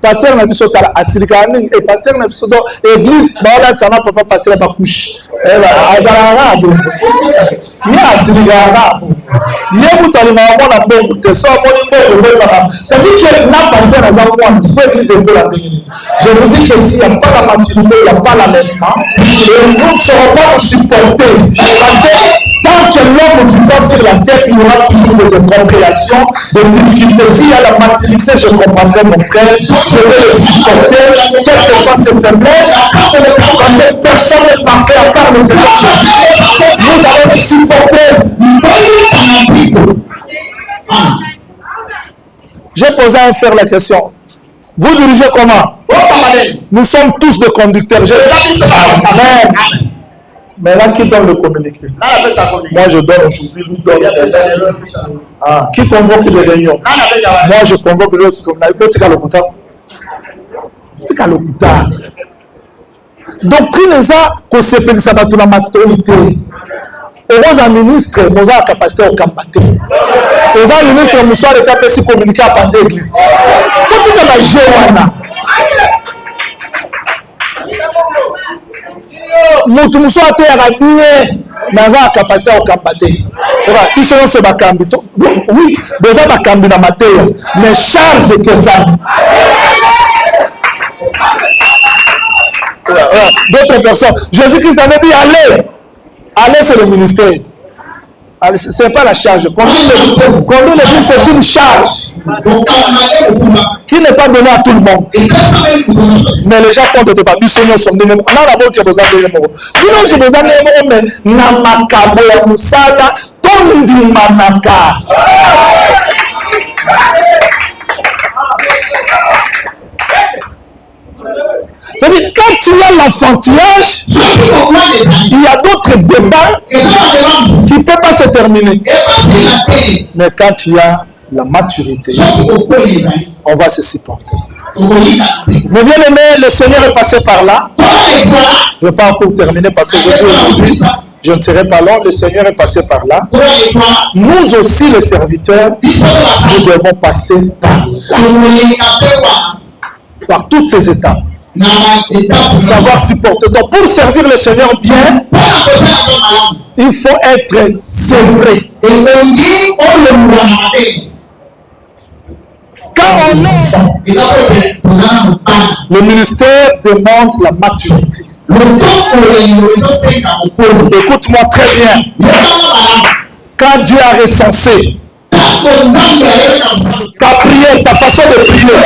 pasteur n'a plus sauté à Asirikani, et pasteur n'a plus sauté à l'église, ça n'a pas passé la couche. Il y a Asirikani. Il y a tout à l'heure, bon, tu sors, ça dit que n'a pasteur n'a pas l'église est la technique. Je vous dis que s'il n'y a pas la maturité, il n'y a pas l'enlèvement, et nous ne serons pas supporter. Parce que tant que l'homme vivant sur la terre, il y aura toujours des incompréhensions, des difficultés. S'il y a la maturité, je comprendrai mon frère, je vais le supporter, quelle que soit ses faiblesses, parce que personne n'est parfait à part le Seigneur Jésus. Nous allons le supporter. J'ai posé à un frère la question. Vous dirigez comment? Nous sommes tous des conducteurs. Mais là, qui donne le communiqué? Moi, je donne aujourd'hui, lui donne. Qui convoque les réunions? Moi, je convoque les réunions. Doctrine ça, qu'on s'appelle ça dans la maturité. Aux un ministre, nous avons la capacité au campagne. Aux un ministre, nous avons la capacité de communiquer à partir de l'église. Quand tu as joué, mutu muso ateyaka bien naza na capacité ya kokamba te biso nyonso bakambi to oui boza bakambi na mateya mais charge ekezani d'autres personnes. Jésus-Christ avait dit allez c'est le ministère. Ce n'est pas la charge. Conduire l'église, c'est une charge qui n'est pas donnée à tout le monde. Mais les gens font de débat. Nous sommes des gens. On a d'abord que vous avez des mots. Nous sommes des gens, mais Namakabo ya Musala, Tondi Manaka. C'est-à-dire, quand il y a l'enfantillage, il y a d'autres débats qui ne peuvent pas se terminer. Mais quand il y a la maturité, on va se supporter. Mais bien aimé, le Seigneur est passé par là. Je pars pour terminer parce que aujourd'hui, je ne serai pas long. Le Seigneur est passé par là. Nous aussi, les serviteurs, nous devons passer par là. Par toutes ces étapes. Savoir supporter. Donc, pour servir le Seigneur bien, il faut être sévré. Quand on est, le ministère demande la maturité. Écoute-moi très bien. Quand Dieu a recensé ta prière, ta façon de prier,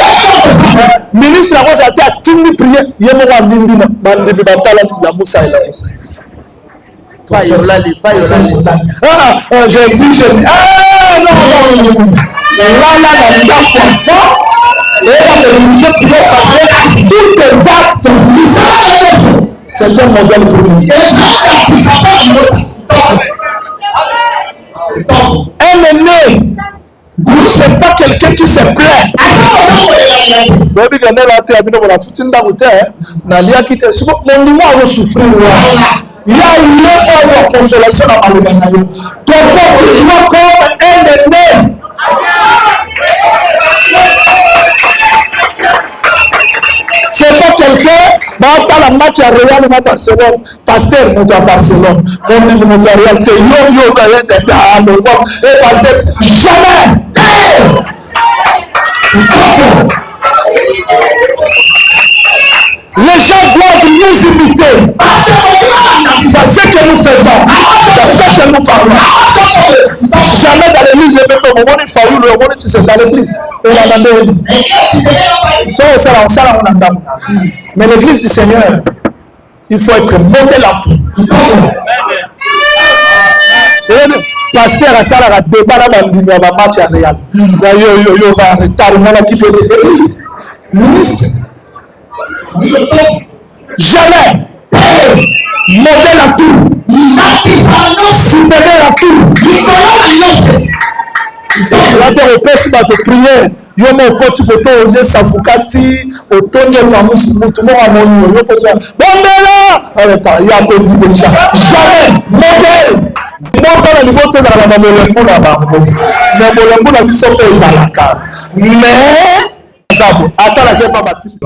ministre a dit à Tindi prier, il y a un Nindina, Mandébi Batala, la Moussa et la Moussa. Pas Yolali. Jésus. Ah non. Là, la poisson, et la religion qui doit passer tous les actes. C'est un modèle pour nous. Un aîné, ce n'est pas quelqu'un qui se plaint. Il y a une autre consolation dans le monde. Ton peuple est comme un aîné. C'est pas quelqu'un, dans la match à Real ou à Barcelone, pasteur, nous à Barcelone, on dit nous à Real, t'es yo, vous allez être à l'Europe, et pasteur, jamais! Les gens doivent nous imiter. C'est ce que nous faisons. C'est ce que nous parlons. Jamais dans l'église, je vais me demander si le monde tu sais dans l'église. Mais l'église du Seigneur, il faut être modèle en tout. Pasteur a ça la débat dans le match à Real. Yo va retard mon équipe de l'église. Ministre. Jamais. Modèle à tout. Supérieur à tout. La terre au père, si tu prière, il y a un coach qui peut te Safukati, au ton de ta mousse, tout le monde a mon nom. Il y a ton dit déjà. Jamais. Modèle. Moi, dans le niveau de la Molembo là-bas, mais Molembo n'a pas sauté Zalaka. Mais, attends, la guerre, pas ma fille.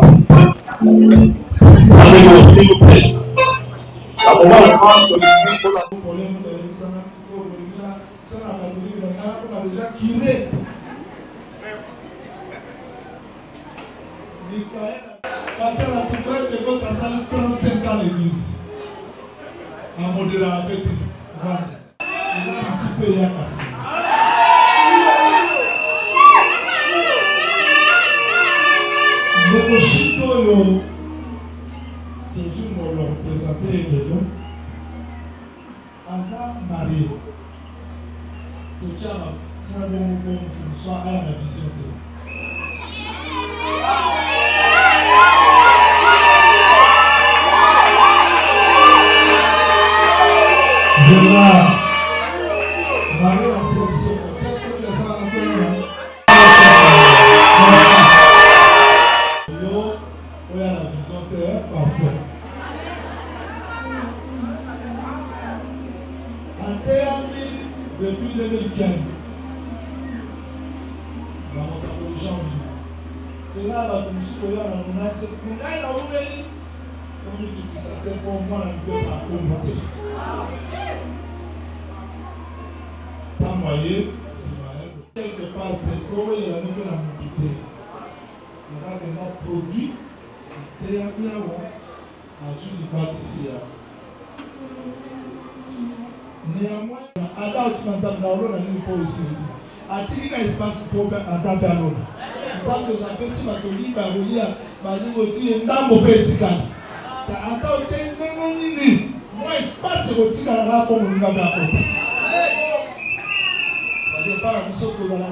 Parce que la petite de ça sale 35 ans l'église. À modérer à petit. Voilà. Il a un petit peu à casser. Le Chito, toujours nous l'ont présenté de nous. Asa Marie. Tout ça, quand on soit à la vision de depuis 2015. Nous avons janvier. C'est là que nous sommes là, nous avons fait pour moi, nous avons fait pas moyen, quelque part, c'est comme il y a une quantité. Nous avons produit, et à une bâtisse. Néanmoins, Ada Otumanta Naolo n'a pas aussi. A-t-il un espace pour Ada Berlon? Nous avons déjà fait si ma tolie, ma rolia, ma ligoti, et d'un beau petit cadre. Ça a été un nini. Moi, espace érotique à la rapport au niveau de la côte. Ça dépend de ce que l'on a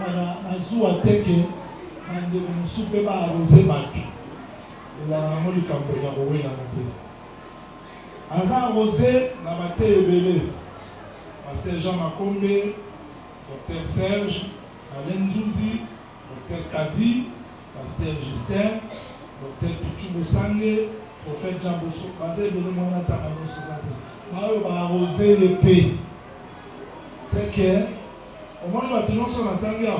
joué à Teke, et de nous souper à arroser ma vie. Et là, on a eu le camp de Yahweh dans la tête. Asa arrosé, la maté est belée. Pasteur Jean Makombe, Dr Serge, Alain Jouzi, Dr Kadi, Pasteur Justin, Docteur Tuchu Bosangue, Prophète Jean Bosso, basé de l'Émoine Tamano Suzate. Mario va arroser l'épée. C'est que, au moins, nous attendons sur la tanga.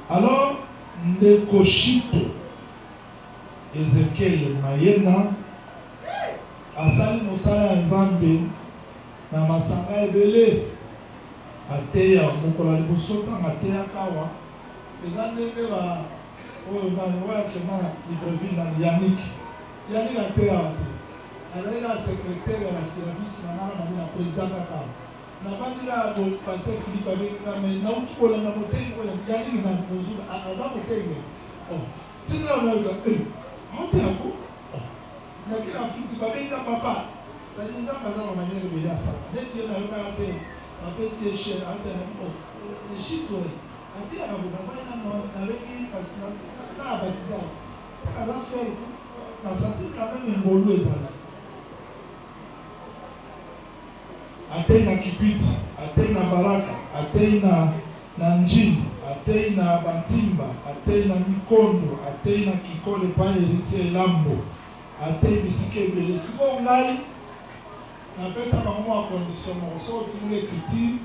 Alors, Nekoshito, Ezekiel Mayena, asali mosala ya Nzambe na masanga ebele ateya mokola liboso ntango ateyaka awa eza ndenge oyo nani oyakema na libreville na Yannick ateyawa te azali na secrétaire ya service na ngana na président kaka nabandika pasteur Philippe abenga me nauti kolanda motei oyo Yannick na kozula aza motenge tindela onayoka moteyako nakina Afrique babenga papa c'est ça par exemple manière de bien ça dès que na yoka te apesi cher ate na chito ate ya baba na bengi na batiza ça va faire na santé quand même ngolu ezala atei na Kipiti atei na Baraka atei na Njini atei na Bantimba atei na Mikondo atei na Kikole pa Héritier Lambo atei bisike ebele siko ngai napesa bango ya condition moso otunga écriture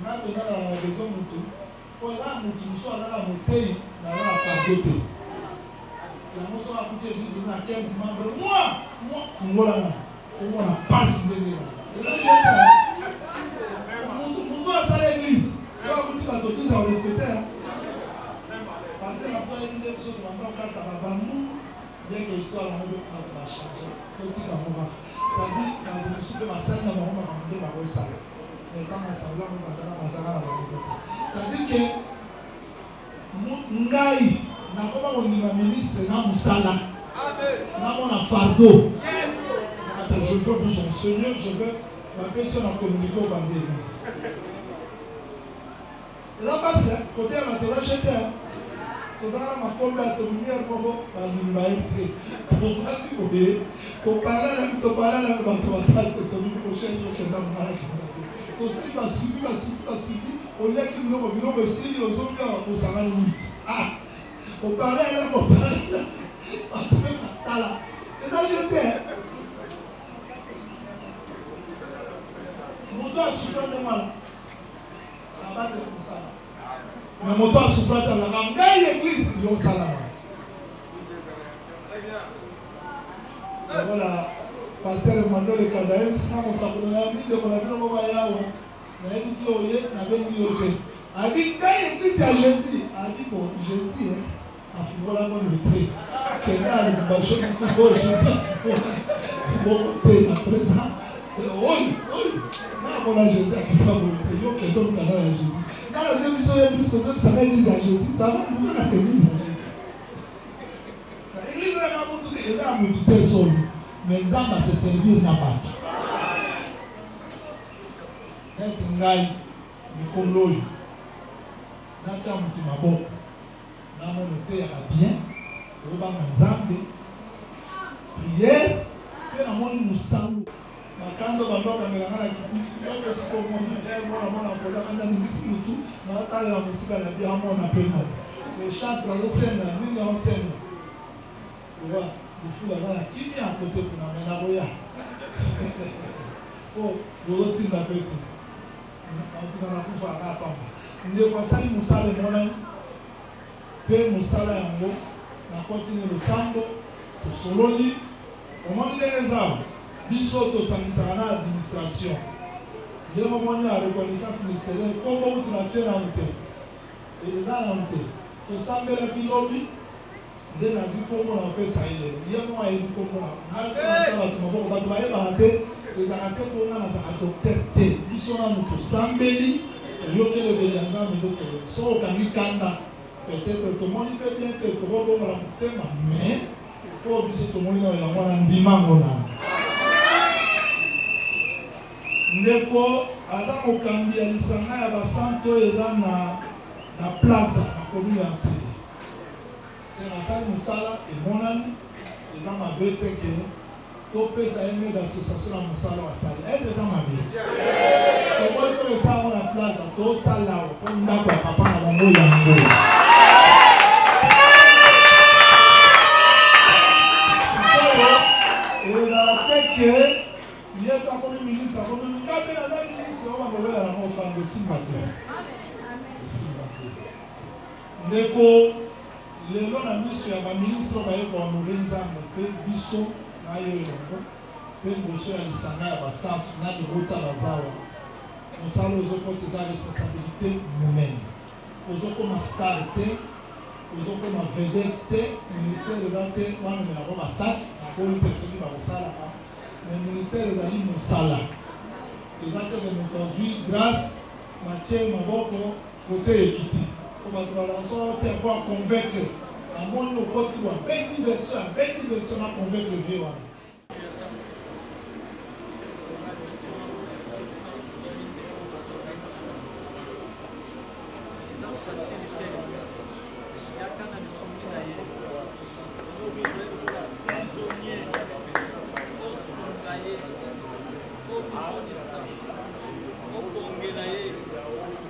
nabengaka na besoin mutu po eza mutu mosu azala motei na ya fardo te yango so akuti église na 15 membre moi fungolana omona pasi ndenge mutu asala église so akuti bato biza orespecte parce que napo nde biso tobanda okata babandu bien que histoire yango bachange totika moka c'est-à-dire na mosu mpe basali na bango makambo nde bakosala mais ntango asabla mo bazala bazala na bango c'est-à-dire que ngai nakoma kondima ministre na mosala namona fardeau je veux vous enseigner, je veux la personne à communiquer au banc d'église. Et là, passe, côté à la télé, j'étais. Vous avez ma combe à ton lumière pour la lumière. Pour faire du côté, pour parler avec ton parler avec ton salle, ton prochain, qui est dans le mal. Pour ce qui va suivre, au lieu qu'il nous revienne au ciel, aux autres, au salon 8. Ah, pour parler avec mon parler, à tout le monde. Et là, j'étais. Moto a souffert de mal. Abattre comme ça. Mais moto a souffert de mal. Mais l'église, ils ont ça là. Voilà. Pasteur Emmanuel et Kadaïn, ça on s'appelle la vie de la vie de Mobayawa. Mais il s'est oublié, n'avait mis au thé. A dit, quand l'église a Jésus, a dit, bon, Jésus, a fait voilà mon prix. Quel est le bachon de Jésus? Bon, après ça. Oui. On a Jésus à qui va monter. Il y a quelqu'un qui a Jésus. Dans la émission, il y a plus que ça va église à Jésus. Ça va nous faire la église à Jésus. L'église est là pour tout dire. Il y a un multitude seul. Mais il va se servir dans la bâche. Est-ce que ngai mikolo natia mutu maboko na mono te ya bien obanga Nzambe prière pe na moni musango makando bandoka melanga na kikusi yote siko mona pola kanda ni misitu na tale na musika na bia mona pena le chantre le scène ni en scène voilà il faut la kimi à côté pour na mena boya oh boloti na petu na kufa hapa ndio kwa sali musale mona pe musala yango na continue le sambo to sololi omoni lezao biso tosangisaka na administration nde momoni na reconnaissance ministérielle kombo utu na tie nanu te eza nanu te tosambelaki lobi nde nazi kombo na opesa ye lelo ye mo ayebi kombo na bato maboko bato bayebaka te ezaka te mpona nazaka docteur te biso nanu tosambeli oyokelebeli ya Nzambe nde tolo so okangi kanda peut-être tomoni mpe bien te tokobongola motema mais po biso tomoni na yango wana ndimango nanu ndeko aza mokambi ya lisanga ya basante oyo eza na plaza na commune ya Nsele se nasali mosala emonani eza mabe te ke topesa ye mede association na mosala asali ese eza mabe tomoni tosala po ndako ya papa na bango yango. Que il est pas comme ministre, comme ministre, on va me voir en offrande de 6 matins. Ndeko, le long à mission à ma ministre, on va y voir nos ensemble, pe biso, na yo yongo, pe bosso ya lisanga ya basantu, na de bota bazawa. Nous savons aux za responsabilité nous-mêmes. Aux comme star te, aux comme vedette te, ministère de l'Ante, moi me la roba sac, pour une personne qui va au sala. Le ministère des Amis Moussala. Les acteurs de nous conduire grâce Mathieu Maboko côté Ekiti. Comme on va convaincre à mon côté, à petit version à convaincre le vieux.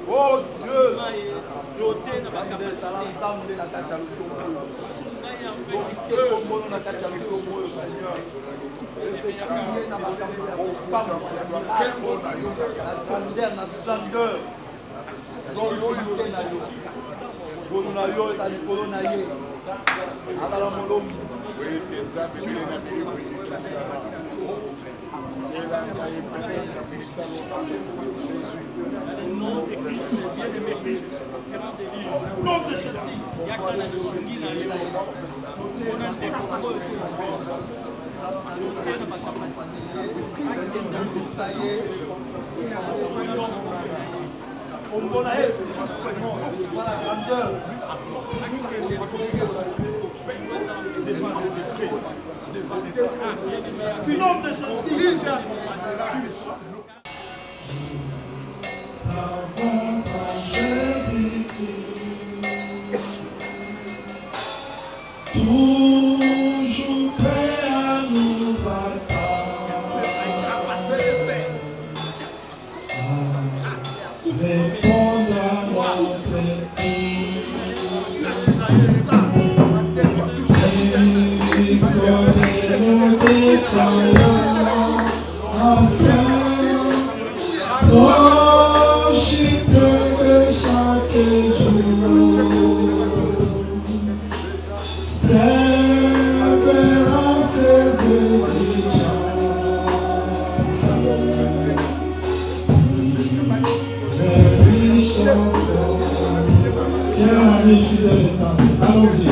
Oh Dieu, toujours prêt à nous attendre. Répondre à notre cri. Et connaître nos défaillants ensemble. Profite de chaque jour. Allons-y.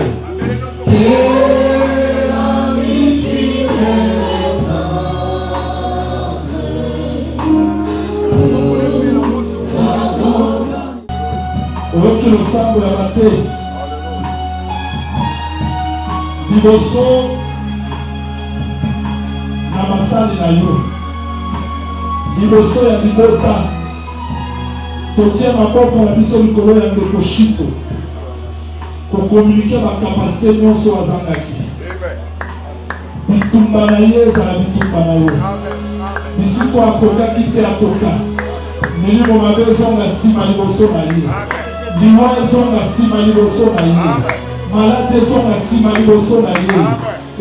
Oyoki losambo ya bate liboso na basali na yo liboso ya libota totie maboko na biso likolo ya ndeko shito kokommunike bakapasite nyonso azangaki bitumba na ye ezala bitumba na yo bisiko akokaki te akoka milimo mabe ezonga nsima liboso na ye liwa ezonga nsima liboso na ye malade ezonga nsima liboso na ye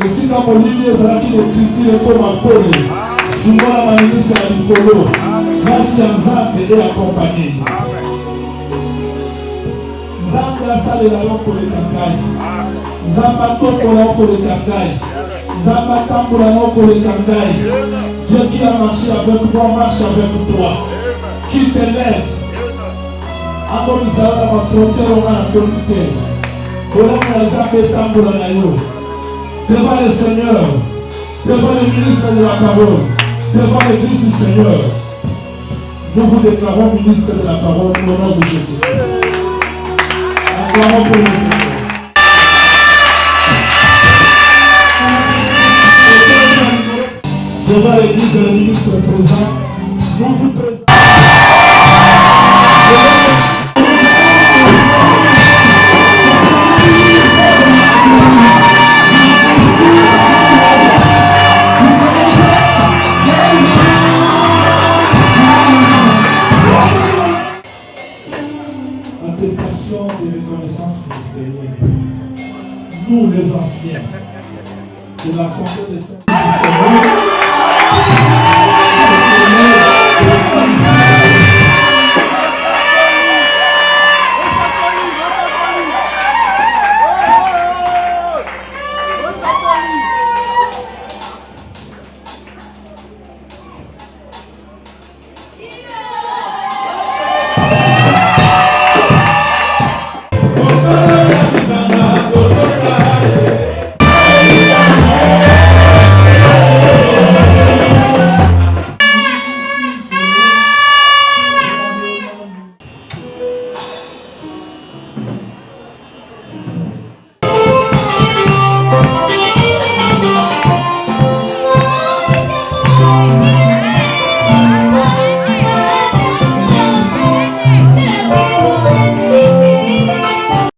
esika molili ezalaki lekritire mpo mapole fungola maninisa ya likolo grasi ya nzambe eakompanye ye nzambe asalela yo koleka ngai nzambe atokola yo koleka ngai nzambe atambola yo koleka ngai Dieu qui a marché avec toi marche avec toi qui te lève akomisala na bafrontiere onga na toki te kolanga na nzambe etambola na yo devant le Seigneur devant le ministre de la parole devant l'église du Seigneur nous vous déclarons ministre de la parole au nom de Jésus. Acclamons pour le Seigneur. Devant l'église de le ministre présent, nous vous présentons. nous les anciens. De la santé des saints.